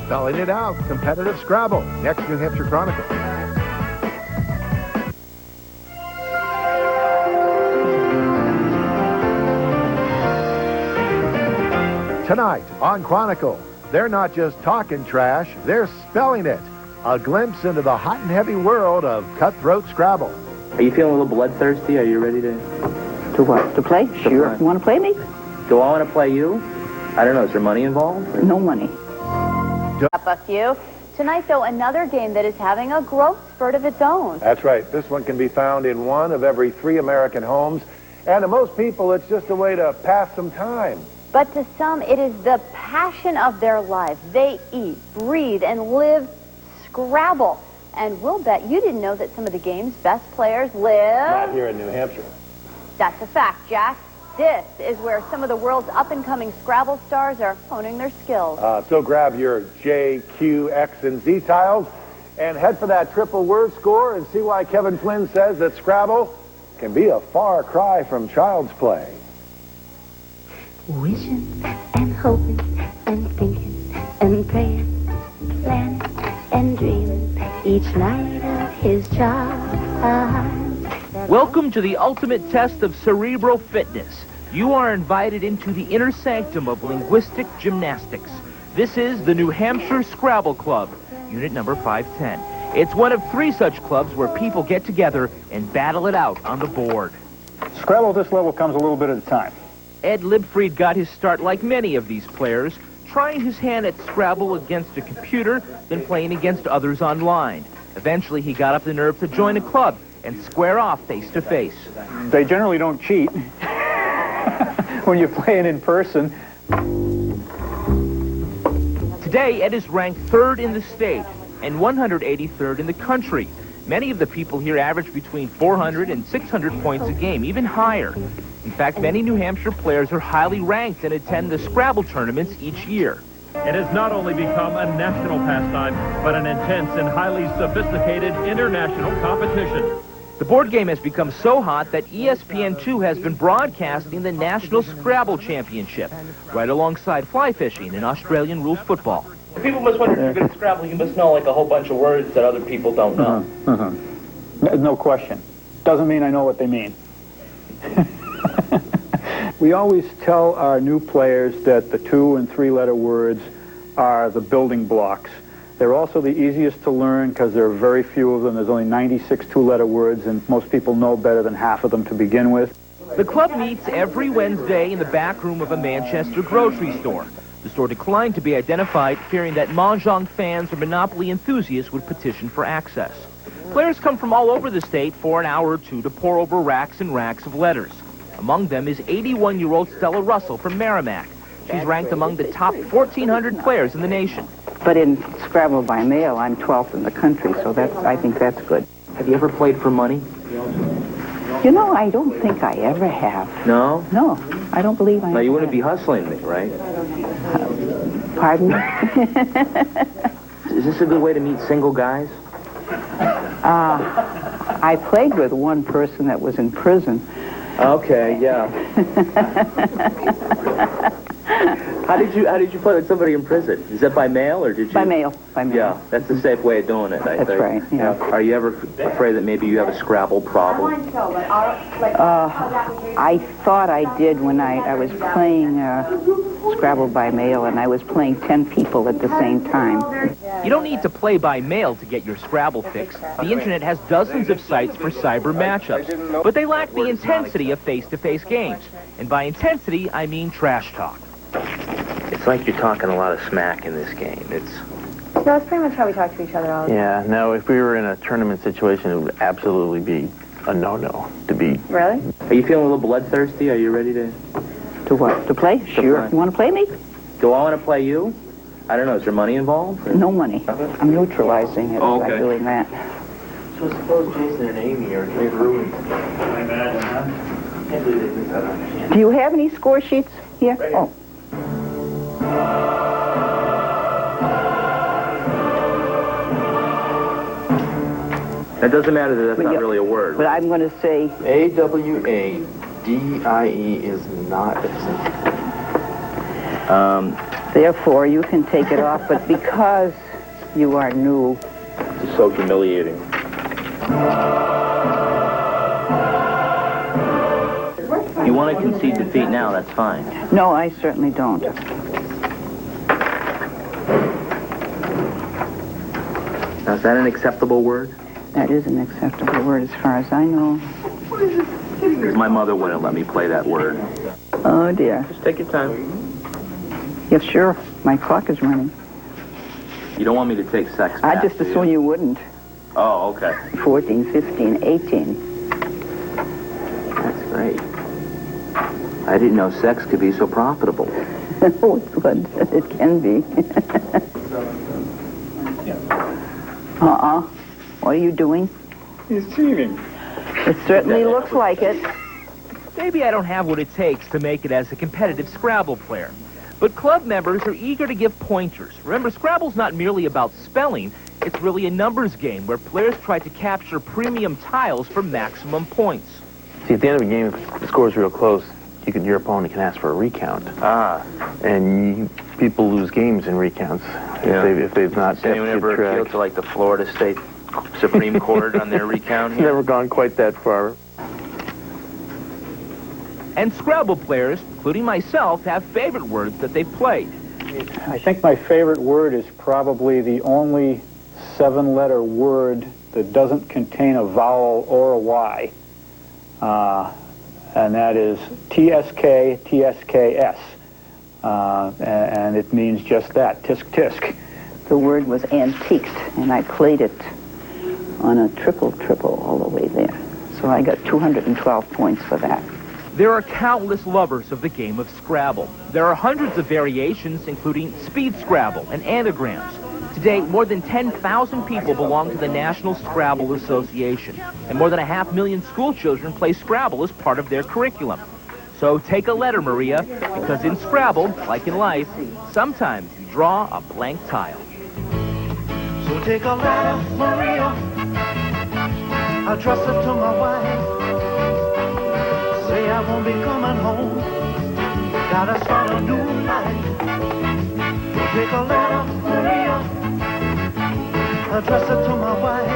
Spelling It Out, competitive Scrabble, next New Hampshire Chronicle. Tonight on Chronicle, they're not just talking trash, they're spelling it. A glimpse into the hot and heavy world of cutthroat Scrabble. Are you feeling a little bloodthirsty? Are you ready to... To what? To play? Sure. You want to play me? Do I want to play you? I don't know. Is there money involved? Or? No money. Up a few. Tonight, though, another game that is having a growth spurt of its own. That's right. This one can be found in 1 of every 3 American homes. And to most people, it's just a way to pass some time. But to some, it is the passion of their lives. They eat, breathe, and live Scrabble. And we'll bet you didn't know that some of the game's best players live... Not here in New Hampshire. That's a fact, Jack. This is where some of the world's up-and-coming Scrabble stars are honing their skills. So grab your J, Q, X, and Z tiles and head for that triple word score and see why Kevin Flynn says that Scrabble can be a far cry from child's play. Wishing and hoping and thinking and praying, planning and dreaming each night of his child. Welcome to the ultimate test of cerebral fitness. You are invited into the inner sanctum of linguistic gymnastics. This is the New Hampshire Scrabble Club, unit number 510. It's one of 3 such clubs where people get together and battle it out on the board. Scrabble at this level comes a little bit at a time. Ed Libfried got his start like many of these players, trying his hand at Scrabble against a computer, then playing against others online. Eventually, he got up the nerve to join a club and square off face-to-face. They generally don't cheat when you're playing in person. Today, Ed is ranked 3rd in the state and 183rd in the country. Many of the people here average between 400 and 600 points a game, even higher. In fact, many New Hampshire players are highly ranked and attend the Scrabble tournaments each year. It has not only become a national pastime, but an intense and highly sophisticated international competition. The board game has become so hot that ESPN2 has been broadcasting the National Scrabble Championship, right alongside fly fishing and Australian rules football. People must wonder if you're good at Scrabble, you must know like a whole bunch of words that other people don't know. No question. Doesn't mean I know what they mean. We always tell our new players that the 2- and 3-letter words are the building blocks. They're also the easiest to learn because there are very few of them. There's only 96 2-letter words, and most people know better than half of them to begin with. The club meets every Wednesday in the back room of a Manchester grocery store. The store declined to be identified, fearing that Mahjong fans or Monopoly enthusiasts would petition for access. Players come from all over the state for an hour or two to pore over racks and racks of letters. Among them is 81-year-old Stella Russell from Merrimack. She's ranked among the top 1,400 players in the nation. But in Scrabble by mail, I'm 12th in the country, so I think that's good. Have you ever played for money? You know, I don't think I ever have. No? No, I don't believe I No, you wouldn't have. be hustling me, right? Pardon me? Is this a good way to meet single guys? I played with one person that was in prison. Okay, yeah. How did you play with somebody in prison? Is that by mail or did you? By mail. Yeah, that's the safe way of doing it, I think. That's right, yeah. Are you ever afraid that maybe you have a Scrabble problem? I thought I did when I was playing Scrabble by mail, and I was playing 10 people at the same time. You don't need to play by mail to get your Scrabble fix. The internet has dozens of sites for cyber matchups, but they lack the intensity of face-to-face games. And by intensity, I mean trash talk. It's like you're talking a lot of smack in this game. No, that's pretty much how we talk to each other all the time. Yeah, no, if we were in a tournament situation, it would absolutely be a no-no to be... Really? Are you feeling a little bloodthirsty? Are you ready to... To what? To play? Sure. play. You want to play me? Do I want to play you? I don't know. Is there money involved? Or? No money. I'm neutralizing it Oh, by okay. doing that. So suppose Jason and Amy are ruined. I imagine, huh? Can't believe they did that on the Do you have any score sheets here? Right here. Oh. It doesn't matter that that's But not yeah, really a word. But I'm going to say... AWADIE is not a Therefore, you can take it off, but because you are new... It's so humiliating. You want to concede defeat now, that's fine. No, I certainly don't. Now, is that an acceptable word? That is an acceptable word as far as I know. Because my mother wouldn't let me play that word. Oh, dear. Just take your time. Yes, sure. My clock is running. You don't want me to take sex I back, just do you? assume you wouldn't. Oh, okay. 14, 15, 18. That's great. I didn't know sex could be so profitable. Oh, it would. It can be. What are you doing? He's cheating. It certainly looks like it. Maybe I don't have what it takes to make it as a competitive Scrabble player. But club members are eager to give pointers. Remember, Scrabble's not merely about spelling. It's really a numbers game where players try to capture premium tiles for maximum points. See, at the end of a game, if the score's real close, your opponent can ask for a recount. And people lose games in recounts if they've not. Has anyone ever appealed to like the Florida State Supreme Court on their recount here? Never gone quite that far. And Scrabble players, including myself, have favorite words that they've played. I think my favorite word is probably the only 7-letter word that doesn't contain a vowel or a Y. And that is TSK, TSKS. And it means just that, tisk tisk. The word was antiqued, and I played it on a triple all the way there. So I got 212 points for that. There are countless lovers of the game of Scrabble. There are hundreds of variations, including speed Scrabble and anagrams. Today, more than 10,000 people belong to the National Scrabble Association, and more than 500,000 school children play Scrabble as part of their curriculum. So take a letter, Maria, because in Scrabble, like in life, sometimes you draw a blank tile. So take a letter, Maria, address it to my wife. Say I won't be coming home, gotta start a new life. Take a letter, Maria, address it to my wife.